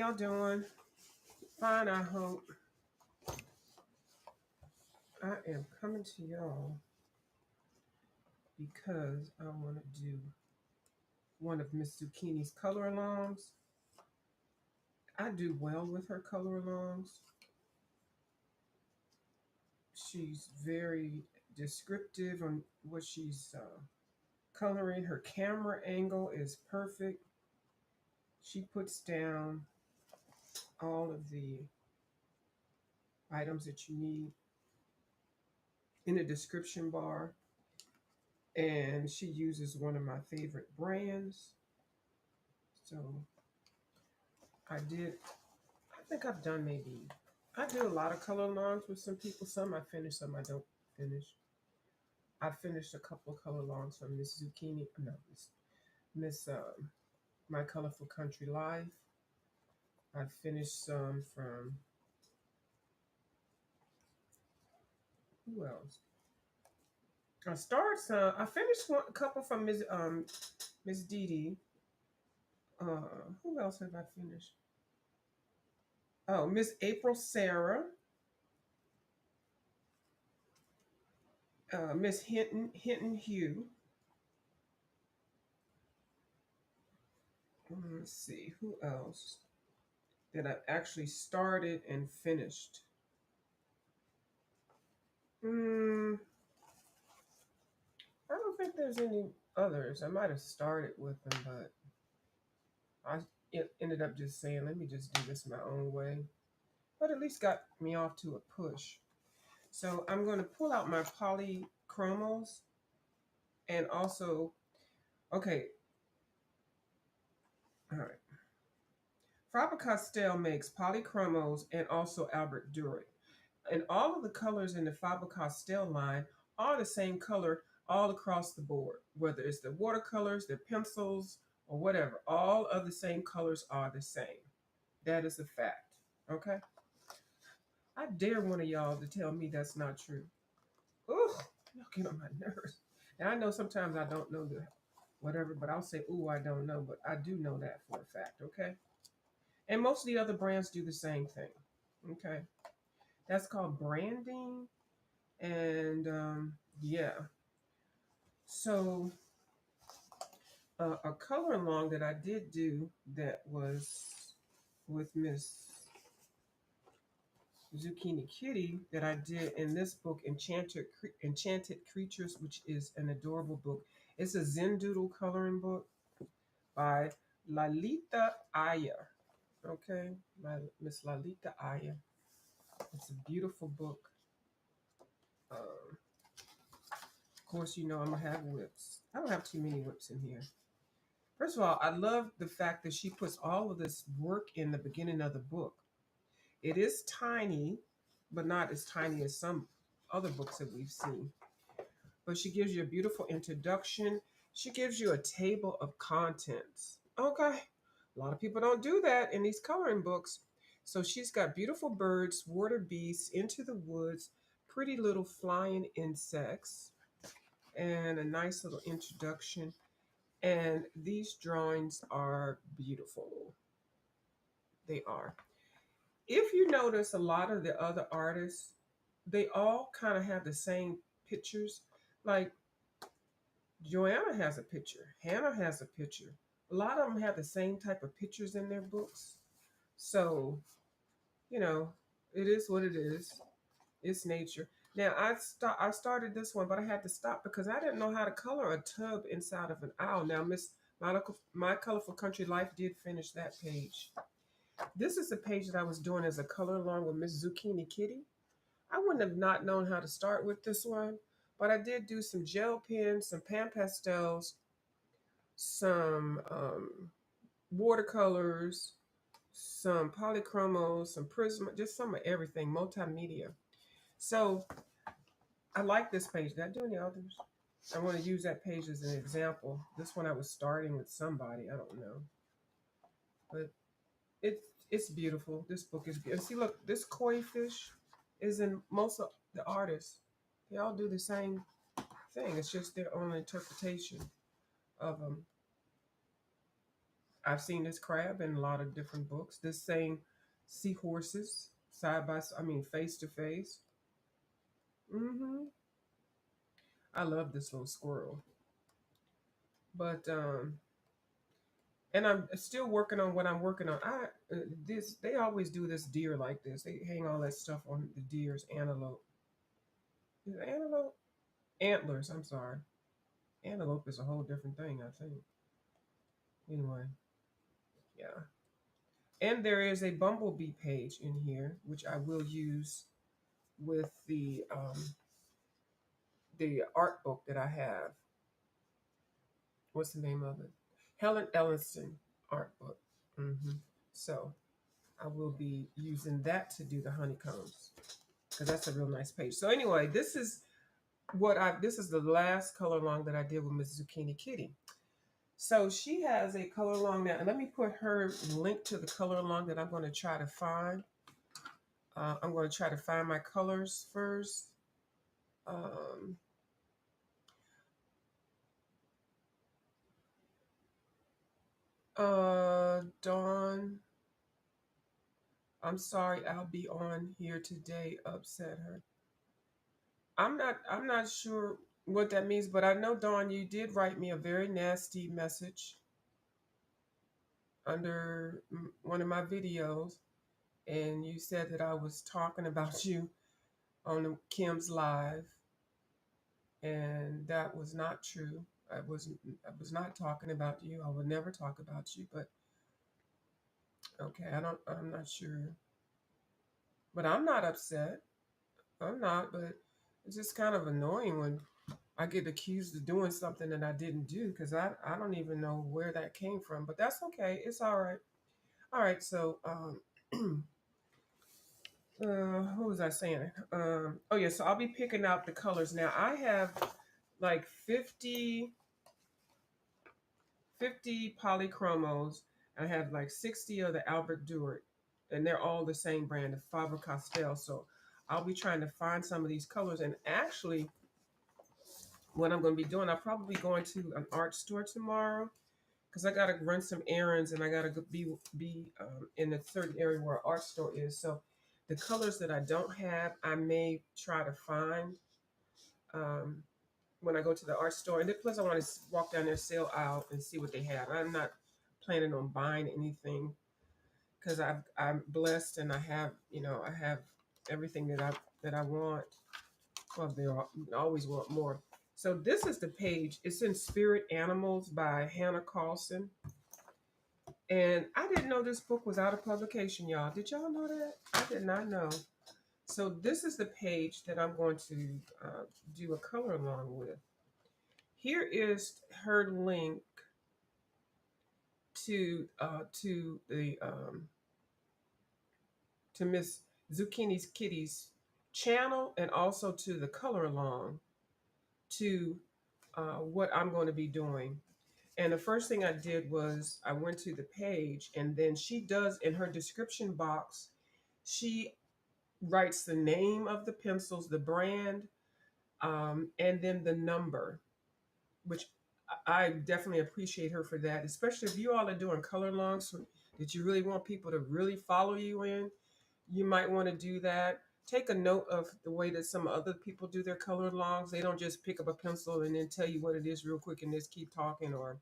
y'all doing? Fine, I hope. I am coming to y'all because I want to do one of Miss Zucchini's color alongs. I do well with her color alongs. She's very descriptive on what she's coloring. Her camera angle is perfect. She puts down all of the items that you need in the description bar. And she uses one of my favorite brands. So I think I've done I do a lot of color alongs with some people. Some I finish, some I don't finish. I finished a couple of color alongs from Miss Zucchini, no, Miss My Colorful Country Life. I finished some from, who else? I finished a couple from Miss Dee Dee. Who else have I finished? Oh, Miss April Sarah. Miss Hinton Hugh. Let's see, who else that I've actually started and finished? I don't think there's any others. I might have started with them, but it ended up just saying, let me just do this my own way. But at least got me off to a push. So I'm going to pull out my polychromos and also, okay, all right. Faber-Castell makes polychromos and also Albert Durer. And all of the colors in the Faber-Castell line are the same color all across the board, whether it's the watercolors, the pencils, or whatever. All of the same colors are the same. That is a fact. Okay? I dare one of y'all to tell me that's not true. Ooh, y'all get on my nerves. And I know sometimes I don't know the whatever, but I'll say, ooh, I don't know, but I do know that for a fact, okay? And most of the other brands do the same thing. Okay. That's called branding. And yeah. So a color along that I did do that was with Miss ZucchiniKitty that I did in this book, Enchanted Creatures, which is an adorable book. It's a Zen Doodle coloring book by Lalita Iyer. Okay, Miss Lalita Iyer. It's a beautiful book. Of course, you know I'm gonna have whips. I don't have too many whips in here. First of all, I love the fact that she puts all of this work in the beginning of the book. It is tiny, but not as tiny as some other books that we've seen. But she gives you a beautiful introduction. She gives you a table of contents. Okay. A lot of people don't do that in these coloring books. So she's got beautiful birds, water beasts, into the woods, pretty little flying insects, and a nice little introduction. And these drawings are beautiful. They are. If you notice a lot of the other artists, they all kind of have the same pictures. Like Joanna has a picture, Hanna has a picture. A lot of them have the same type of pictures in their books. So, you know, it is what it is. It's nature. Now, I started this one, but I had to stop because I didn't know how to color a tub inside of an owl. Now, Miss My Colorful Country Life did finish that page. This is the page that I was doing as a color along with Miss ZucchiniKitty. I wouldn't have not known how to start with this one, but I did do some gel pens, some pan pastels, some watercolors, some polychromos, some prism, just some of everything, multimedia. So I like this page. Did I do any others? I want to use that page as an example. This one I was starting with somebody, I don't know. But it's beautiful. This book is beautiful. See, look, this koi fish is in most of the artists. They all do the same thing. It's just their own interpretation of them. I've seen this crab in a lot of different books. This same seahorses side by side, I mean, face to face. Hmm. I love this little squirrel. But and I'm still working on what I'm working on. This they always do this deer like this. They hang all that stuff on the deer's antelope. Is it antelope? Antlers. I'm sorry. Antelope is a whole different thing, I think. Anyway, yeah. And there is a bumblebee page in here, which I will use with the art book that I have. What's the name of it? Helen Elliston art book. Hmm. So I will be using that to do the honeycombs because that's a real nice page. So anyway, this is the last color long that I did with Miss Zucchini Kitty. So she has a color long now, and let me put her link to the color long that I'm going to try to find. I'm going to try to find my colors first. Um, Dawn, I'm sorry, I'll be on here today. Upset her. I'm not sure what that means, but I know, Dawn, you did write me a very nasty message under one of my videos, and you said that I was talking about you on Kim's live, and that was not true. I was not talking about you. I would never talk about you, but okay, I'm not sure. But I'm not upset. I'm not, but it's just kind of annoying when I get accused of doing something that I didn't do because I don't even know where that came from. But that's okay. It's all right. All right. So what was I saying? Oh yeah. So I'll be picking out the colors now. I have like 50 polychromos. I have like 60 of the Albert Durer, and they're all the same brand, the Faber Castell. So I'll be trying to find some of these colors. And actually, what I'm going to be doing, I'll probably be going to an art store tomorrow because I got to run some errands and I got to be in a certain area where an art store is. So the colors that I don't have, I may try to find um, when I go to the art store. And then plus, I want to walk down their sale aisle and see what they have. I'm not planning on buying anything because I'm blessed and I have everything that I want. Well, always want more. So this is the page. It's in Spirit Animals by Hanna Karlzon. And I didn't know this book was out of publication, y'all. Did y'all know that? I did not know. So this is the page that I'm going to do a color along with. Here is her link to the to Miss Zucchini's Kitty's channel and also to the color along to what I'm going to be doing. And the first thing I did was I went to the page, and then she does in her description box, she writes the name of the pencils, the brand, and then the number, which I definitely appreciate her for that, especially if you all are doing color longs that you really want people to really follow you in. You might want to do that. Take a note of the way that some other people do their color longs. They don't just pick up a pencil and then tell you what it is real quick and just keep talking, or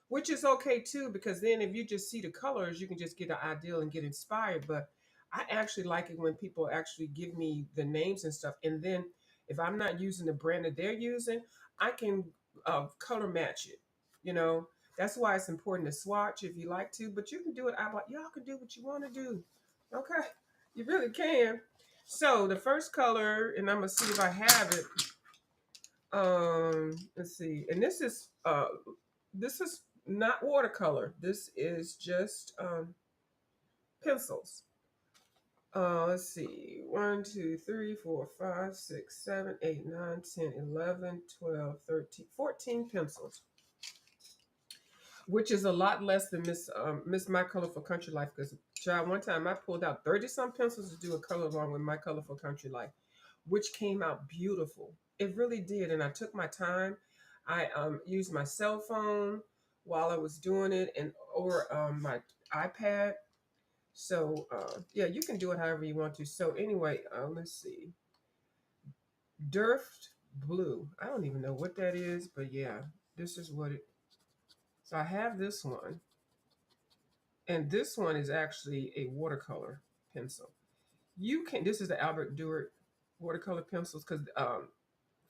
which is okay too, because then if you just see the colors, you can just get an idea and get inspired. But I actually like it when people actually give me the names and stuff. And then if I'm not using the brand that they're using, I can color match it. You know, that's why it's important to swatch if you like to, but you can do it. Y'all can do what you want to do. Okay. You really can. So the first color, and I'm gonna see if I have it. Let's see. And this is not watercolor. This is just pencils. Let's see. 1, 2, 3, 4, 5, 6, 7, 8, 9, 10, 11, 12, 13, 14 pencils, which is a lot less than Miss My Colorful Country Life. Because child, one time I pulled out 30 some pencils to do a color along with My Colorful Country Life, which came out beautiful. It really did, and I took my time. I used my cell phone while I was doing it and or my iPad. So yeah, you can do it however you want to. So anyway, let's see. Durft Blue. I don't even know what that is, but yeah, this is what it. So I have this one, and this one is actually a watercolor pencil. You can. This is the Albert Durer watercolor pencils because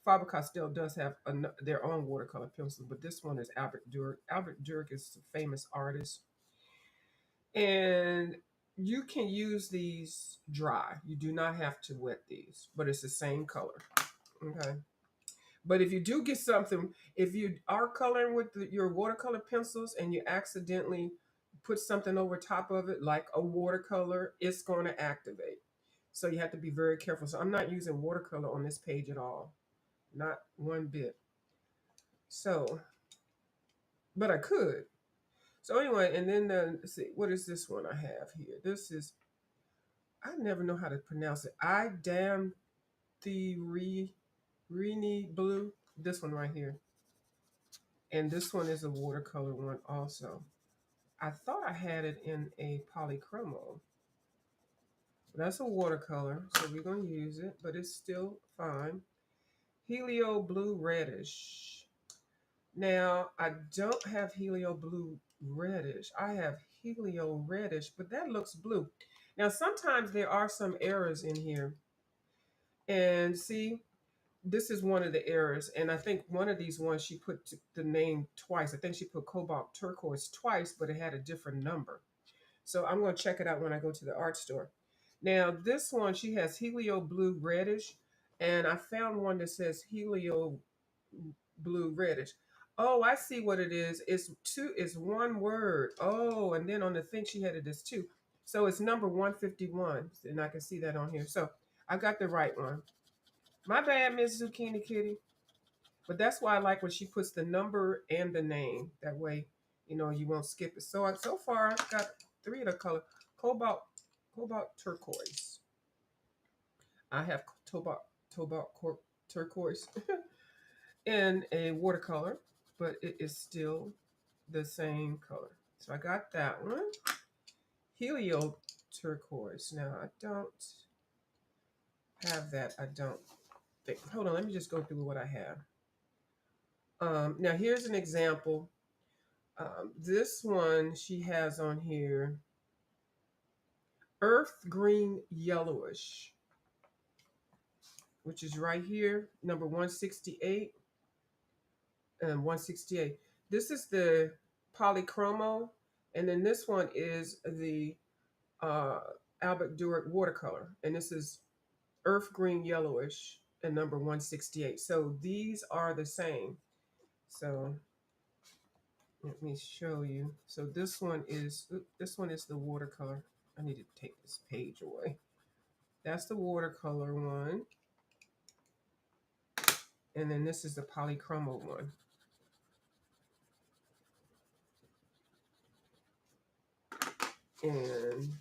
Faber-Castell does have their own watercolor pencils, but this one is Albert Dürer. Albert Dürer is a famous artist, and you can use these dry. You do not have to wet these, but it's the same color. Okay. But if you do get something, if you are coloring with your watercolor pencils and you accidentally put something over top of it, like a watercolor, it's going to activate. So you have to be very careful. So I'm not using watercolor on this page at all, not one bit. So, but I could. So anyway, and then let's see, what is this one I have here? This is, I never know how to pronounce it. I damn the Rini blue. This one right here. And this one is a watercolor one also. I thought I had it in a polychromo. That's a watercolor, so we're going to use it, but it's still fine. Helio Blue Reddish. Now, I don't have Helio Blue Reddish. I have Helio Reddish, but that looks blue. Now, sometimes there are some errors in here. And see, this is one of the errors. And I think one of these ones she put the name twice. I think she put Cobalt Turquoise twice, but it had a different number. So I'm going to check it out when I go to the art store. Now, this one, she has Helio Blue Reddish. And I found one that says Helio Blue Reddish. Oh, I see what it is. It's two, it's one word. Oh, and then on the thing she had it as two. So it's number 151. And I can see that on here. So I got the right one. My bad, Miss Zucchini Kitty. But that's why I like when she puts the number and the name. That way, you know, you won't skip it. So far I've got three of the color. Cobalt turquoise. I have cobalt turquoise and a watercolor, but it is still the same color. So I got that one. Helio turquoise. Now I don't have that. I don't think. Hold on, let me just go through what I have. Now here's an example. This one she has on here, earth green yellowish, which is right here, number 168 and 168. This is the polychromo, and then this one is the uh, Albert Durer watercolor, and this is earth green yellowish and number 168. So these are the same. So let me show you. So this one is the watercolor. I need to take this page away. That's the watercolor one. And then this is the polychromo one. And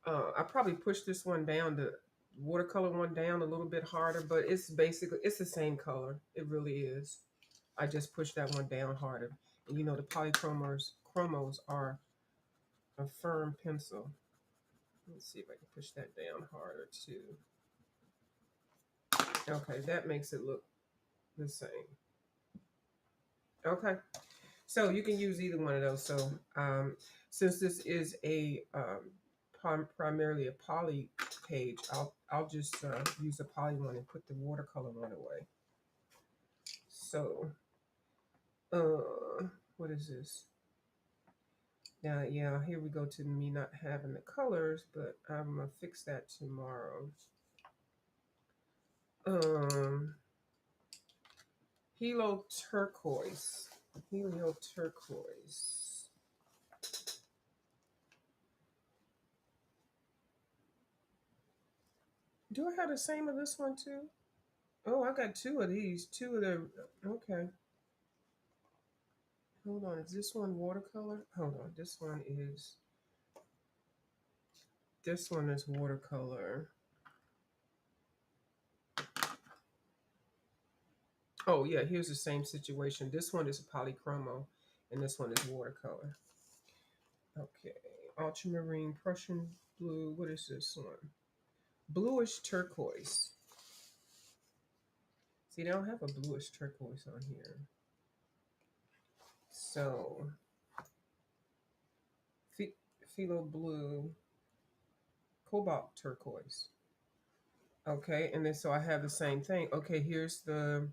I probably pushed this one down, the watercolor one down a little bit harder, but it's basically, it's the same color. It really is. I just pushed that one down harder. And you know, the polychromos are a firm pencil. Let's see if I can push that down harder too. Okay, that makes it look the same. Okay, so you can use either one of those. So since this is a primarily a poly page, I'll just use the poly one and put the watercolor one away. So what is this? Now, yeah, here we go to me not having the colors, but I'm gonna fix that tomorrow. Helio turquoise. Helio turquoise. Do I have the same of this one too? Oh, I got two of these. Two of the, okay. Hold on, is this one watercolor? Hold on, this one is watercolor. Oh yeah, here's the same situation. This one is a polychromo, and this one is watercolor. Okay, ultramarine, Prussian blue. What is this one? Bluish turquoise. See, they don't have a bluish turquoise on here. So, phthalo blue, cobalt turquoise. Okay, and then so I have the same thing. Okay, here's the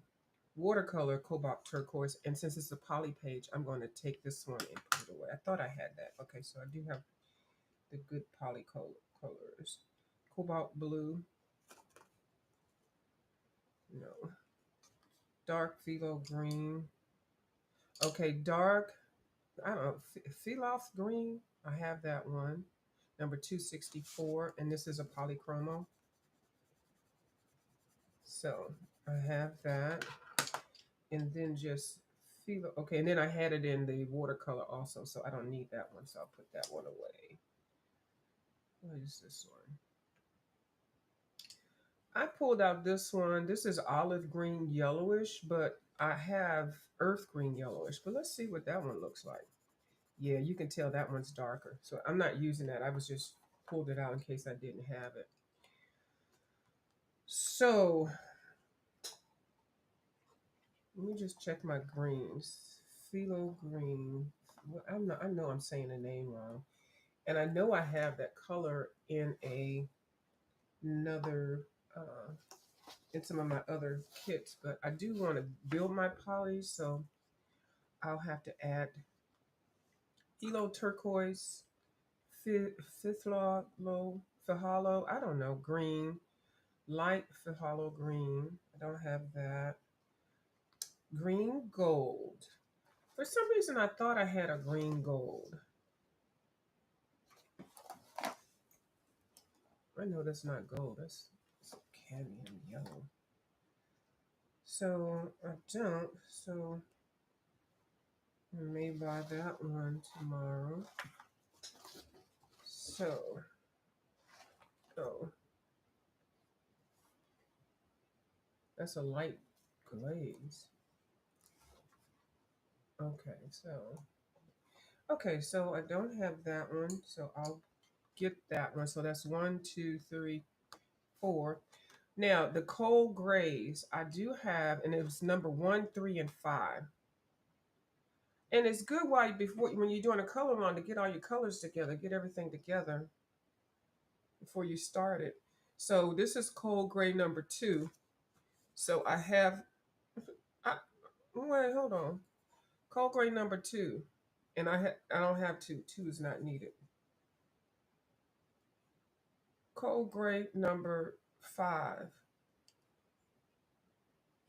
watercolor cobalt turquoise, and since it's a poly page, I'm going to take this one and put it away. I thought I had that. Okay, so I do have the good poly colors. Cobalt blue, no. Dark phthalo green. Okay, dark, I don't know, phthalo green. I have that one. Number 264, and this is a polychromo. So I have that. And then just phthalo. Okay, and then I had it in the watercolor also, so I don't need that one, so I'll put that one away. What is this one? I pulled out this one. This is olive green yellowish, but I have earth green yellowish. But let's see what that one looks like. Yeah, you can tell that one's darker. So I'm not using that. I was just pulled it out in case I didn't have it. So let me just check my greens. Phthalo green. Well, I know I'm saying the name wrong. And I know I have that color in another in some of my other kits, but I do want to build my polys, so I'll have to add phthalo turquoise, phthalo, I don't know, green, light phthalo green. I don't have that. Green gold. For some reason, I thought I had a green gold. I know that's not gold. That's cadmium yellow. So I don't. So I may buy that one tomorrow. So, oh, that's a light glaze. Okay, so I don't have that one, so I'll get that one. So that's 1, 2, 3, 4. Now the cold grays I do have, and it was number 1, 3, and 5. And it's good while before when you're doing a Coloralong to get all your colors together, get everything together before you start it. So this is cold gray number 2. So I have, wait, hold on. Cold gray number 2, and I don't have 2. 2 is not needed. Cold gray number 5.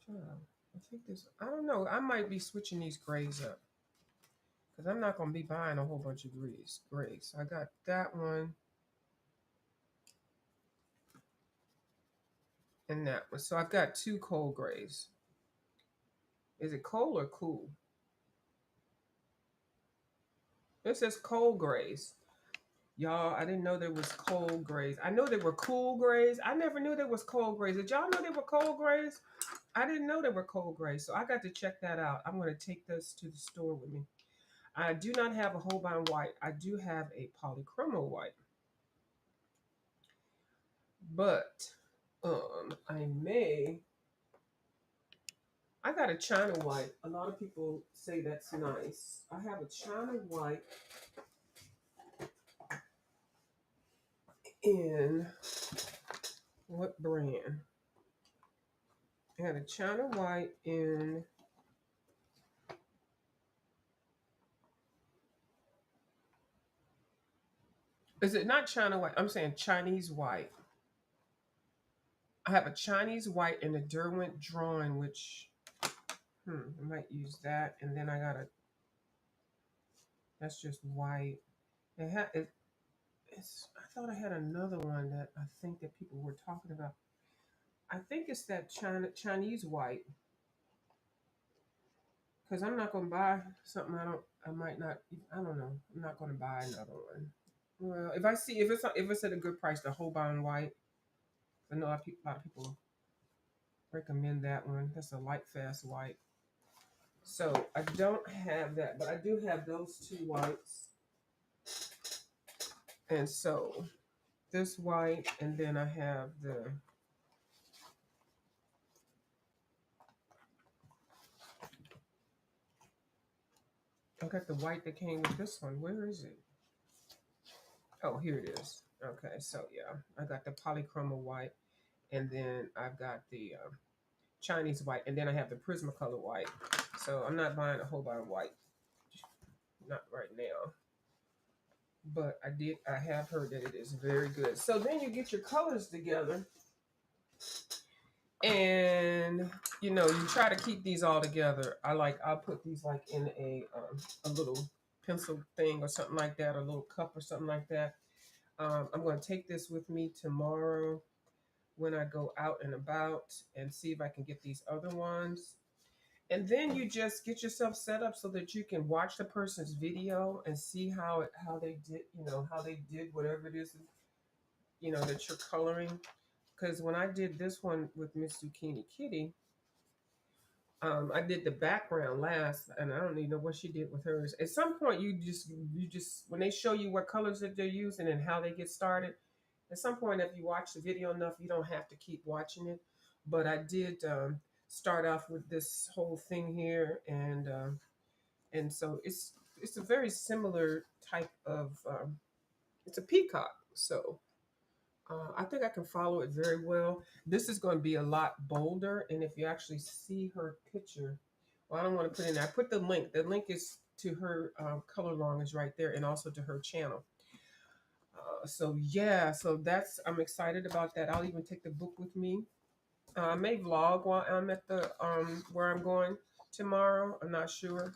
I think this. I don't know. I might be switching these grays up because I'm not going to be buying a whole bunch of grays. So I got that one and that one. So I've got 2 cold grays. Is it cold or cool? It says cold grays. Y'all, I didn't know there was cold grays. I know there were cool grays. I never knew there was cold grays. Did y'all know there were cold grays? I didn't know there were cold grays. So I got to check that out. I'm going to take this to the store with me. I do not have a Holbein white. I do have a polychromo white. But I got a China white. A lot of people say that's nice. I have a China white in what brand? I had a China white in is it not China white? I'm saying Chinese white. I have a Chinese white in a Derwent drawing, which I might use that. And then I got that's just white. I thought I had another one that I think that people were talking about. I think it's that Chinese white. Because I'm not gonna buy something I might not. I don't know. I'm not gonna buy another one. Well, if I see if it's at a good price, the Holbein white. I know a lot of people. Recommend that one. That's a light fast white. So I don't have that, but I do have those two whites. And so this white, and then I have I got the white that came with this one. Where is it? Oh, here it is. Okay, so yeah, I got the polychroma white, and then I've got the Chinese white, and then I have the Prismacolor white. So I'm not buying a whole lot of white, not right now. But I have heard that it is very good. So then you get your colors together, and you try to keep these all together. I'll put these like in a little pencil thing or something like that, a little cup or something like that. I'm going to take this with me tomorrow when I go out and about and see if I can get these other ones. And then you just get yourself set up so that you can watch the person's video and see how they did, how they did whatever it is, that you're coloring. Because when I did this one with Miss ZucchiniKitty, I did the background last, and I don't even know what she did with hers. At some point, you just when they show you what colors that they're using and how they get started. At some point, if you watch the video enough, you don't have to keep watching it. But I did start off with this whole thing here, and so it's a very similar type of it's a peacock. So I think I can follow it very well. This is going to be a lot bolder, and if you actually see her picture, well, I don't want to put in there. I put the link. The link is to her Coloralong is right there, and also to her channel. So yeah, so I'm excited about that. I'll even take the book with me. I may vlog while I'm at the where I'm going tomorrow. I'm not sure.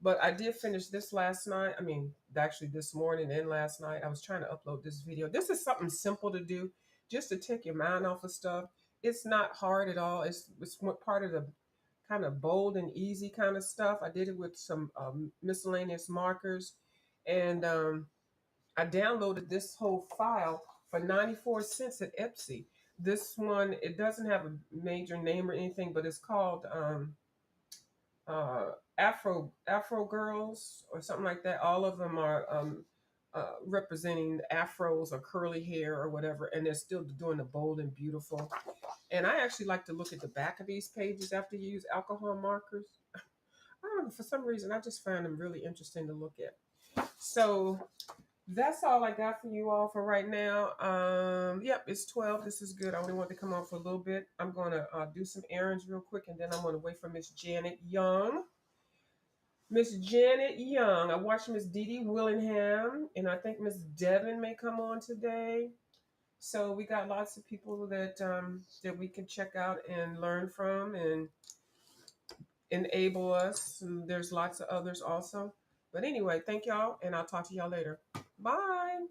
But I did finish this last night. I mean, actually this morning and last night. I was trying to upload this video. This is something simple to do, just to take your mind off of stuff. It's not hard at all. It's part of the kind of bold and easy kind of stuff. I did it with some miscellaneous markers. And I downloaded this whole file for 94 cents at Etsy. This one, it doesn't have a major name or anything, but it's called uh, Afro Girls or something like that. All of them are representing afros or curly hair or whatever, and they're still doing the bold and beautiful. And I actually like to look at the back of these pages after you use alcohol markers. I don't know, for some reason, I just find them really interesting to look at. So that's all I got for you all for right now. Yep, it's 12. This is good. I only want to come on for a little bit. I'm going to do some errands real quick, and then I'm going to wait for Miss Janet Young. Miss Janet Young. I watched Miss Dee Dee Willingham, and I think Miss Devon may come on today. So we got lots of people that we can check out and learn from and enable us. And there's lots of others also. But anyway, thank y'all, and I'll talk to y'all later. Bye.